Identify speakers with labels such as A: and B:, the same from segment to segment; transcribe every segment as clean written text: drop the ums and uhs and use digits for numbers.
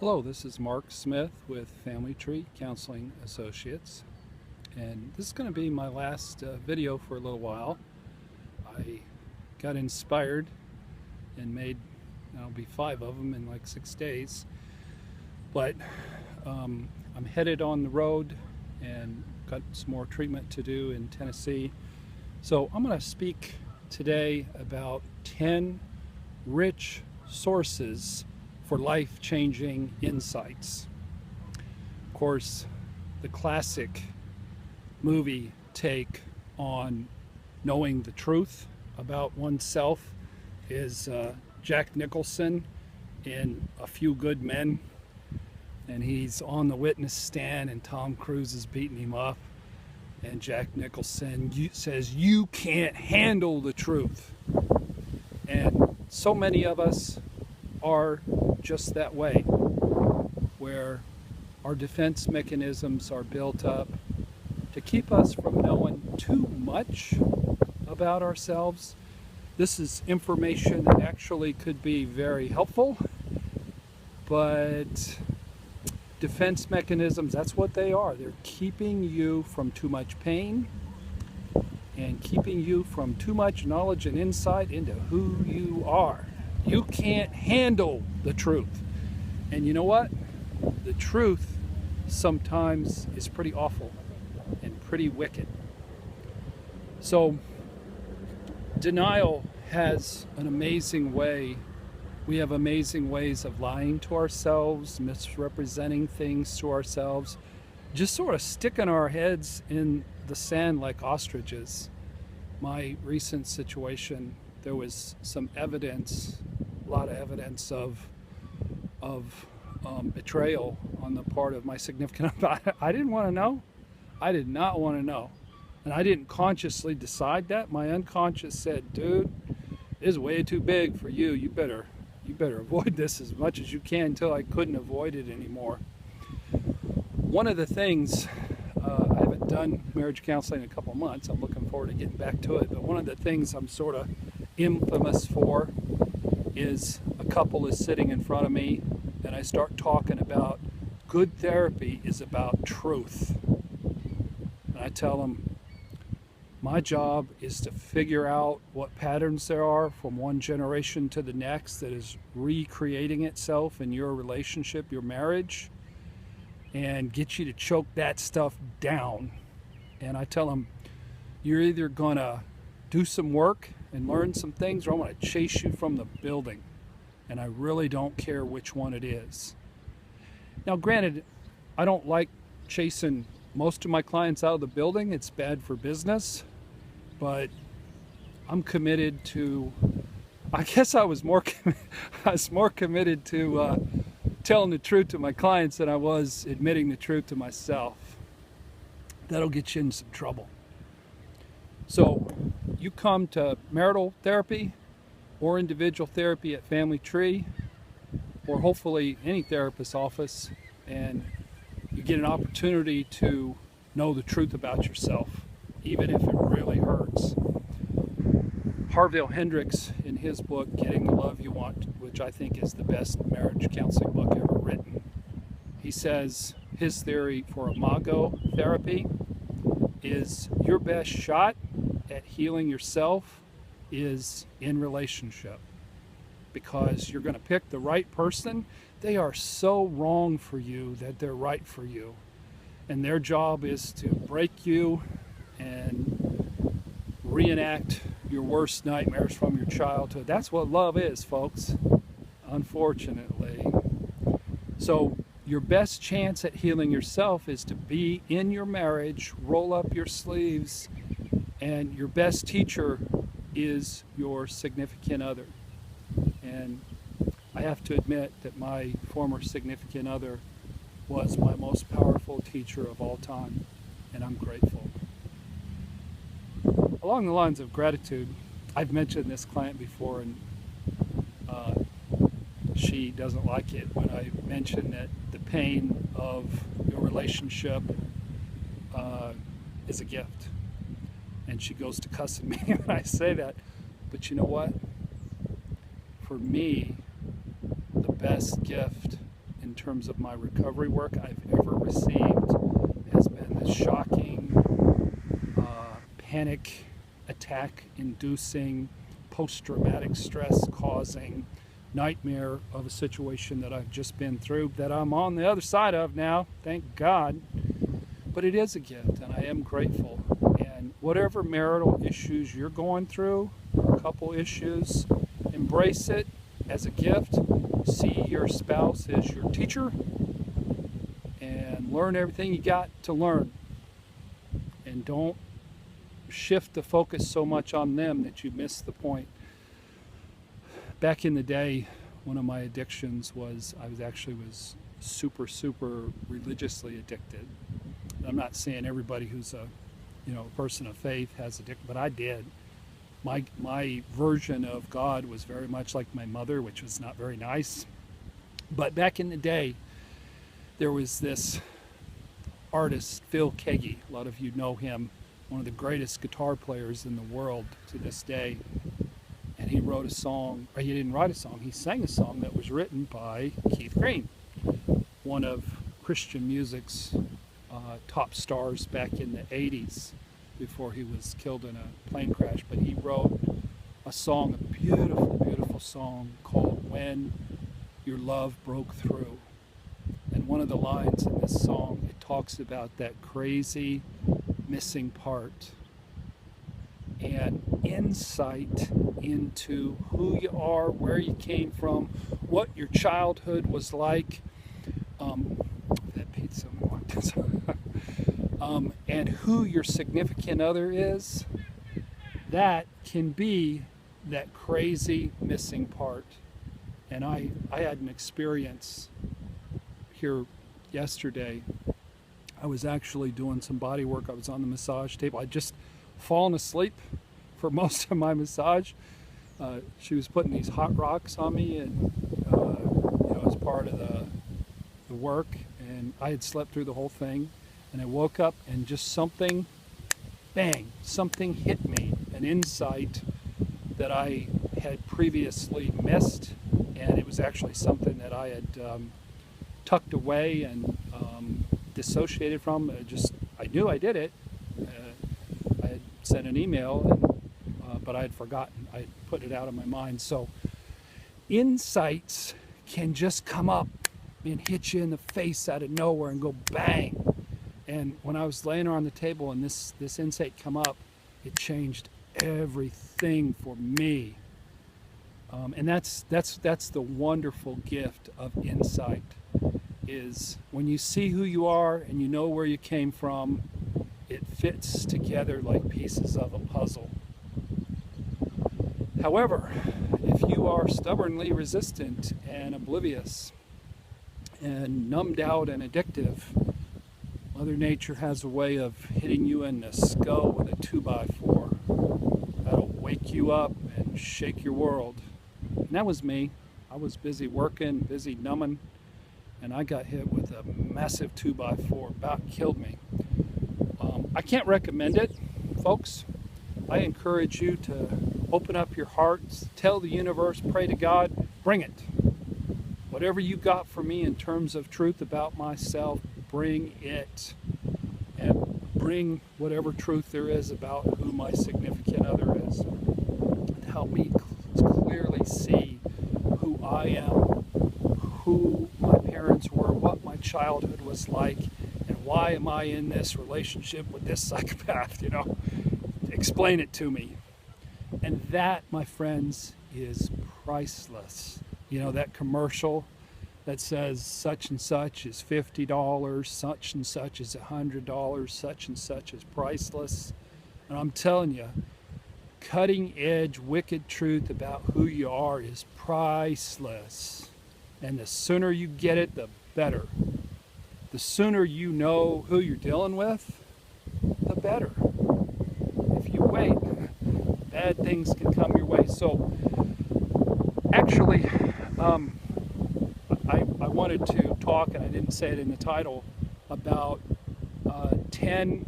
A: Hello, this is Mark Smith with Family Tree Counseling Associates, and this is going to be my last video for a little while. I got inspired and made, there'll be 5 of them in like 6 days, but I'm headed on the road and got some more treatment to do in Tennessee. So I'm going to speak today about 10 rich sources for life-changing insights. Of course, the classic movie take on knowing the truth about oneself is Jack Nicholson in A Few Good Men, and he's on the witness stand and Tom Cruise is beating him up, and Jack Nicholson says, "You can't handle the truth." And so many of us are just that way, where our defense mechanisms are built up to keep us from knowing too much about ourselves. This is information that actually could be very helpful, but defense mechanisms, that's what they are. They're keeping you from too much pain and keeping you from too much knowledge and insight into who you are. You can't handle the truth. And you know what? The truth sometimes is pretty awful and pretty wicked. So denial has an amazing way. We have amazing ways of lying to ourselves, misrepresenting things to ourselves, just sort of sticking our heads in the sand like ostriches. My recent situation, there was some evidence, a lot of evidence of betrayal on the part of my significant other. I didn't want to know. I did not want to know. And I didn't consciously decide that. My unconscious said, "Dude, this is way too big for you. You better avoid this as much as you can," until I couldn't avoid it anymore. One of the things, I haven't done marriage counseling in a couple of months. I'm looking forward to getting back to it. But one of the things I'm sort of infamous for is a couple is sitting in front of me and I start talking about good therapy is about truth. And I tell them, my job is to figure out what patterns there are from one generation to the next that is recreating itself in your relationship, your marriage, and get you to choke that stuff down. And I tell them, you're either gonna do some work and learn some things, or I'm gonna chase you from the building. And I really don't care which one it is. Now granted, I don't like chasing most of my clients out of the building. It's bad for business, but I'm committed to, I guess I was more committed to telling the truth to my clients than I was admitting the truth to myself. That'll get you in some trouble. So you come to marital therapy or individual therapy at Family Tree, or hopefully any therapist's office, and you get an opportunity to know the truth about yourself, even if it really hurts. Harville Hendrix, in his book, Getting the Love You Want, which I think is the best marriage counseling book ever written, he says his theory for imago therapy is your best shot at healing yourself is in relationship, because you're going to pick the right person. They are so wrong for you that they're right for you, and their job is to break you and reenact your worst nightmares from your childhood. That's what love is, folks, unfortunately. So your best chance at healing yourself is to be in your marriage, roll up your sleeves, and your best teacher is your significant other. And I have to admit that my former significant other was my most powerful teacher of all time, and I'm grateful. Along the lines of gratitude, I've mentioned this client before, and she doesn't like it when I mention that the pain of your relationship is a gift. And she goes to cussing me when I say that. But you know what? For me, the best gift in in terms of my recovery work I've ever received has been the shocking, panic attack inducing, post-traumatic stress causing nightmare of a situation that I've just been through, that I'm on the other side of now, thank God. But it is a gift, and I am grateful. And whatever marital issues you're going through, a couple issues, embrace it as a gift. See your spouse as your teacher and learn everything you got to learn. And don't shift the focus so much on them that you miss the point. Back in the day, one of my addictions was I was super religiously addicted. I'm not saying everybody who's a person of faith has addiction, but I did. My version of God was very much like my mother, which was not very nice. But back in the day, there was this artist, Phil Keaggy. A lot of you know him, one of the greatest guitar players in the world to this day. And he wrote a song, or he didn't write a song, he sang a song that was written by Keith Green, one of Christian music's top stars back in the 80s before he was killed in a plane crash. But he wrote a song, a beautiful song called When Your Love Broke Through. And one of the lines in this song, it talks about that crazy missing part and insight into who you are, where you came from, what your childhood was like. That pizza and who your significant other is. That can be that crazy missing part. And I had an experience here yesterday. I was actually doing some body work. I was on the massage table. I'd just fallen asleep for most of my massage. She was putting these hot rocks on me, and as part of the work, and I had slept through the whole thing, and I woke up and just something, bang, something hit me, an insight that I had previously missed, and it was actually something that I had tucked away and dissociated from. I knew I did it. I had sent an email, but I had forgotten. I had put it out of my mind. So insights can just come up and hit you in the face out of nowhere and go bang. And when I was laying on the table and this insight come up, it changed everything for me. And that's the wonderful gift of insight, is when you see who you are and you know where you came from, it fits together like pieces of a puzzle. However, if you are stubbornly resistant and oblivious and numbed out and addictive, Mother Nature has a way of hitting you in the skull with a 2x4. That'll wake you up and shake your world. And that was me. I was busy working, busy numbing, and I got hit with a massive 2x4, about killed me. I can't recommend it, folks. I encourage you to open up your hearts, tell the universe, pray to God, bring it. Whatever you got for me in terms of truth about myself, bring it. And bring whatever truth there is about who my significant other is. And help me clearly see who I am, who my parents were, what my childhood was like, and why am I in this relationship with this psychopath, Explain it to me. And that, my friends, is priceless. That commercial that says such and such is $50, such and such is $100, such and such is priceless. And I'm telling you, cutting edge, wicked truth about who you are is priceless. And the sooner you get it, the better. The sooner you know who you're dealing with, the better. If you wait, bad things can come your way. So actually, I wanted to talk, and I didn't say it in the title, about 10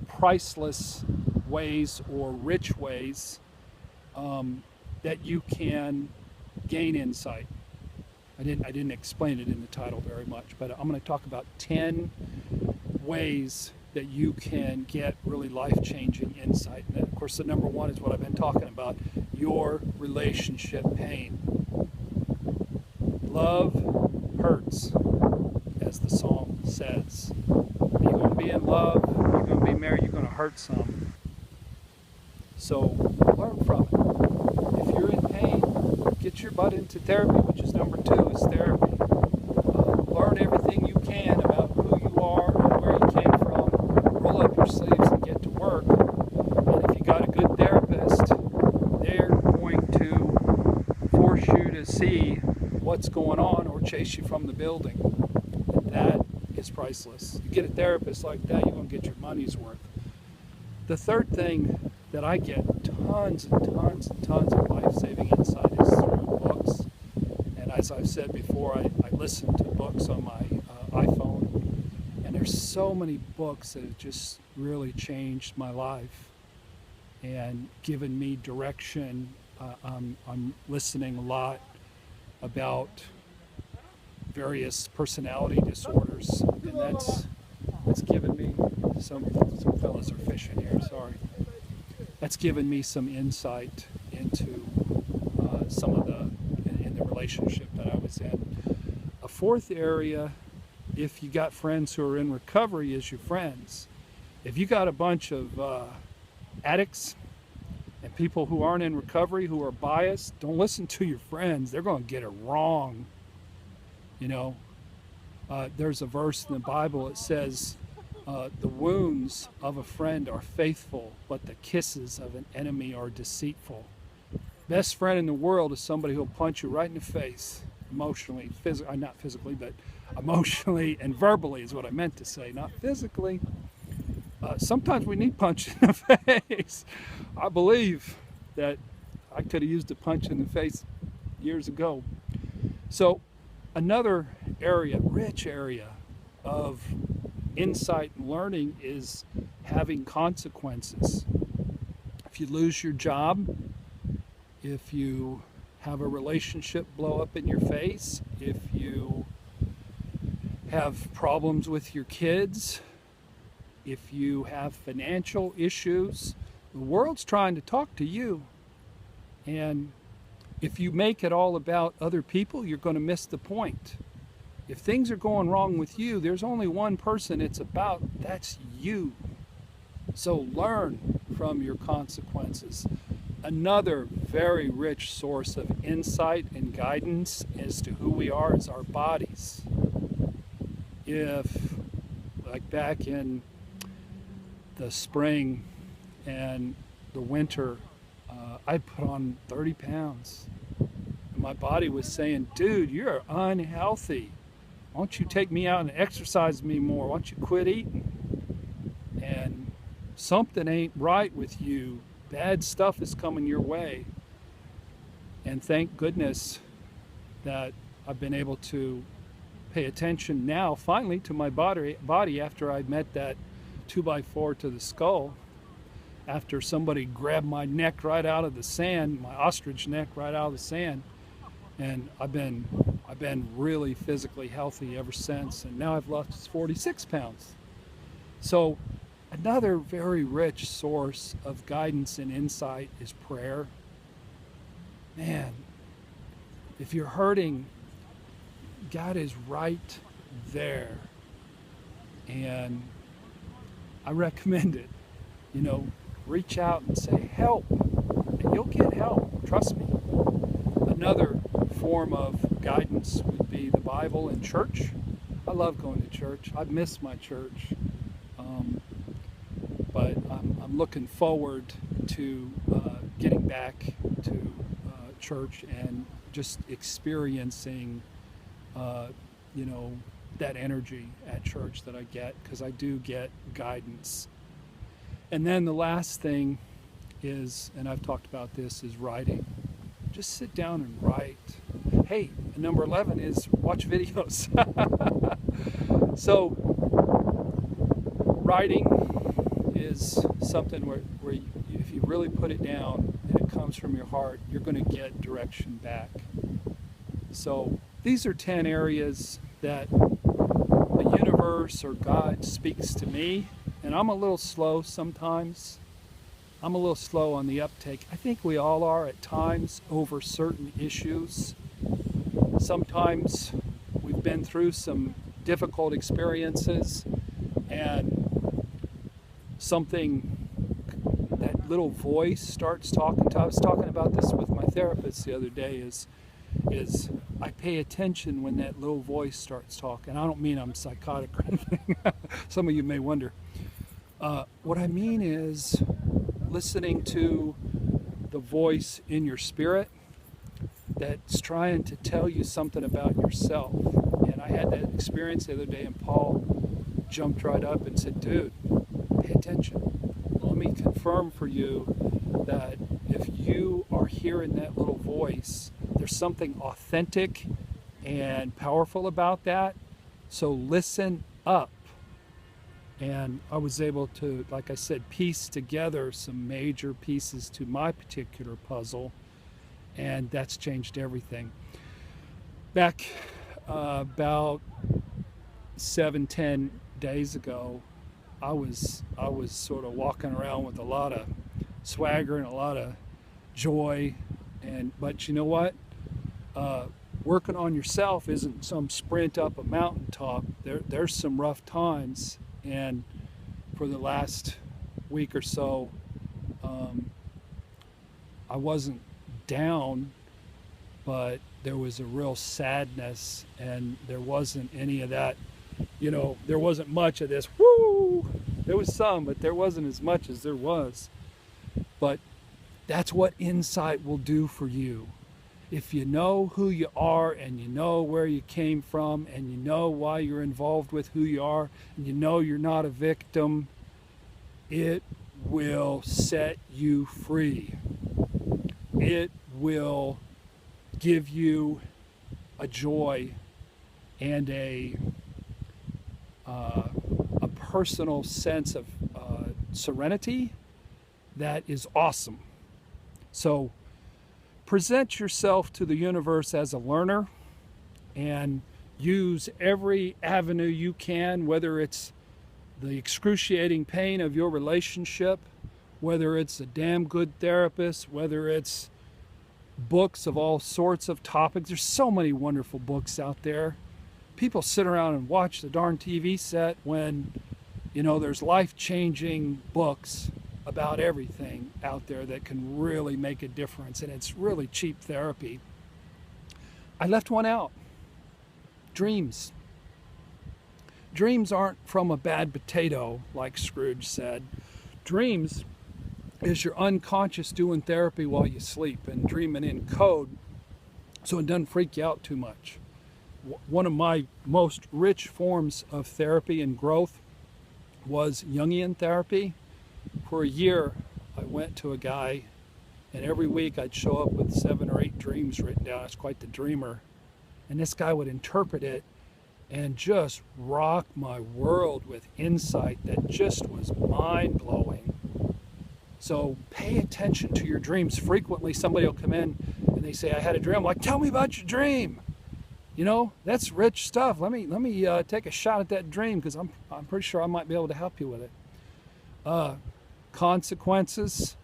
A: priceless ways or rich ways that you can gain insight. I didn't explain it in the title very much, but I'm going to talk about 10 ways that you can get really life-changing insight. And of course, the number one is what I've been talking about, your relationship pain. Love hurts, as the song says. You're going to be in love, you're going to be married, you're going to hurt some. So learn from it. If you're in pain, get your butt into therapy, which is number two, is therapy. Learn everything you can about who you are and where you came from. Roll up your sleeves and get to work. And if you got a good therapist, they're going to force you to see what's going on or chase you from the building. And that is priceless. You get a therapist like that, you're going to get your money's worth. The third thing that I get tons and tons and tons of life-saving insight is through books. And as I've said before, I listen to books on my iPhone, and there's so many books that have just really changed my life and given me direction. I'm listening a lot about various personality disorders, and that's given me some fellas are fishing here, sorry. That's given me some insight into some of in the relationship that I was in. A fourth area, if you got friends who are in recovery, is your friends. If you got a bunch of addicts and people who aren't in recovery, who are biased, don't listen to your friends. They're going to get it wrong. You know, there's a verse in the Bible that says, the wounds of a friend are faithful, but the kisses of an enemy are deceitful. Best friend in the world is somebody who'll punch you right in the face, emotionally, not physically, but emotionally and verbally is what I meant to say, not physically. Sometimes we need punch in the face. I believe that I could have used a punch in the face years ago. So another area, rich area of insight and learning is having consequences. If you lose your job, if you have a relationship blow up in your face, if you have problems with your kids, if you have financial issues, the world's trying to talk to you. And if you make it all about other people, you're going to miss the point. If things are going wrong with you, there's only one person it's about, that's you. So learn from your consequences. Another very rich source of insight and guidance as to who we are is our bodies. If, like back in the spring and the winter, I put on 30 pounds. And my body was saying, dude, you're unhealthy. Why don't you take me out and exercise me more? Why don't you quit eating? And something ain't right with you. Bad stuff is coming your way. And thank goodness that I've been able to pay attention now, finally, to my body after I met that 2x4 to the skull. After somebody grabbed my neck right out of the sand, my ostrich neck right out of the sand. And I've been really physically healthy ever since, and now I've lost 46 pounds. So another very rich source of guidance and insight is prayer. Man, if you're hurting, God is right there. And I recommend it. You know, reach out and say, help, and you'll get help, trust me. Another form of guidance would be the Bible and church. I love going to church. I've missed my church. But I'm looking forward to getting back to church and just experiencing, you know, that energy at church that I get, because I do get guidance. And then the last thing is, and I've talked about this, is writing. Just sit down and write. Hey, number 11 is watch videos. So writing is something where if you really put it down and it comes from your heart, you're going to get direction back. So these are 10 areas that the universe or God speaks to me, and I'm a little slow sometimes. I'm a little slow on the uptake. I think we all are at times over certain issues. Sometimes we've been through some difficult experiences, and something, that little voice starts talking to. I was talking about this with my therapist the other day, is I pay attention when that little voice starts talking. I don't mean I'm psychotic or anything. Some of you may wonder. What I mean is listening to the voice in your spirit that's trying to tell you something about yourself. And I had that experience the other day, and Paul jumped right up and said, dude, pay attention. Let me confirm for you that if you are hearing that little voice, there's something authentic and powerful about that. So listen up. And I was able to, like I said, piece together some major pieces to my particular puzzle, and that's changed everything. Back about 7-10 days ago, I was sort of walking around with a lot of swagger and a lot of joy, but you know what? Working on yourself isn't some sprint up a mountaintop. There's some rough times. And for the last week or so, I wasn't down, but there was a real sadness, and there wasn't any of that, there wasn't much of this, woo! There was some, but there wasn't as much as there was. But that's what insight will do for you. If you know who you are, and you know where you came from, and you know why you're involved with who you are, and you know you're not a victim, it will set you free. It will give you a joy and a personal sense of serenity that is awesome. So present yourself to the universe as a learner, and use every avenue you can, whether it's the excruciating pain of your relationship, whether it's a damn good therapist, whether it's books of all sorts of topics. There's so many wonderful books out there. People sit around and watch the darn TV set when, there's life-changing books about everything out there that can really make a difference, and it's really cheap therapy. I left one out. Dreams. Dreams aren't from a bad potato, like Scrooge said. Dreams is your unconscious doing therapy while you sleep and dreaming in code, so it doesn't freak you out too much. One of my most rich forms of therapy and growth was Jungian therapy. For a year, I went to a guy, and every week I'd show up with 7 or 8 dreams written down. I was quite the dreamer. And this guy would interpret it and just rock my world with insight that just was mind-blowing. So pay attention to your dreams. Frequently, somebody will come in and they say, I had a dream. I'm like, tell me about your dream. That's rich stuff. Let me take a shot at that dream, because I'm pretty sure I might be able to help you with it. Consequences.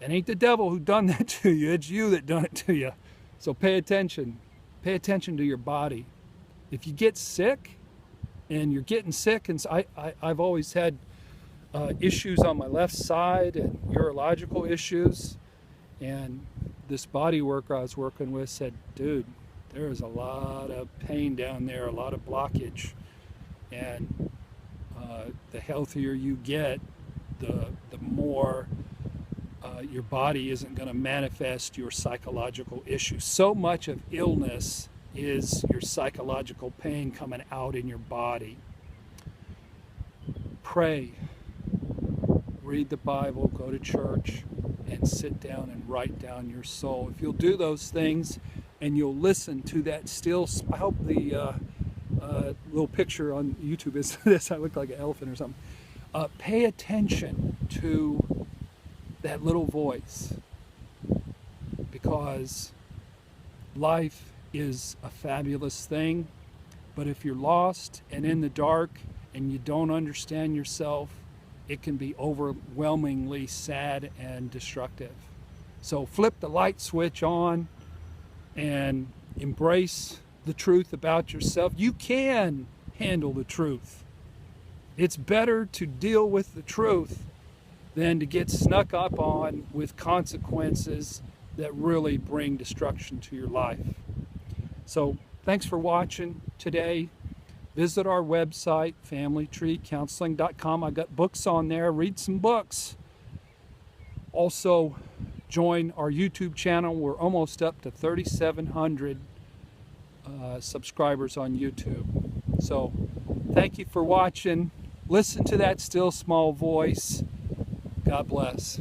A: It ain't the devil who done that to you. It's you that done it to you. So pay attention. Pay attention to your body. If you get sick, and you're getting sick, and I've always had issues on my left side and urological issues, and this body worker I was working with said, dude, there is a lot of pain down there, a lot of blockage, and the healthier you get, the more your body isn't going to manifest your psychological issues. So much of illness is your psychological pain coming out in your body. Pray, read the Bible, go to church, and sit down and write down your soul. If you'll do those things and you'll listen to that still, I hope the little picture on YouTube is this, I look like an elephant or something. Pay attention to that little voice, because life is a fabulous thing. But if you're lost and in the dark and you don't understand yourself, it can be overwhelmingly sad and destructive. So flip the light switch on and embrace the truth about yourself. You can handle the truth. It's better to deal with the truth than to get snuck up on with consequences that really bring destruction to your life. So thanks for watching today. Visit our website, familytreecounseling.com. I got books on there. Read some books. Also, join our YouTube channel. We're almost up to 3,700 subscribers on YouTube. So thank you for watching. Listen to that still small voice. God bless.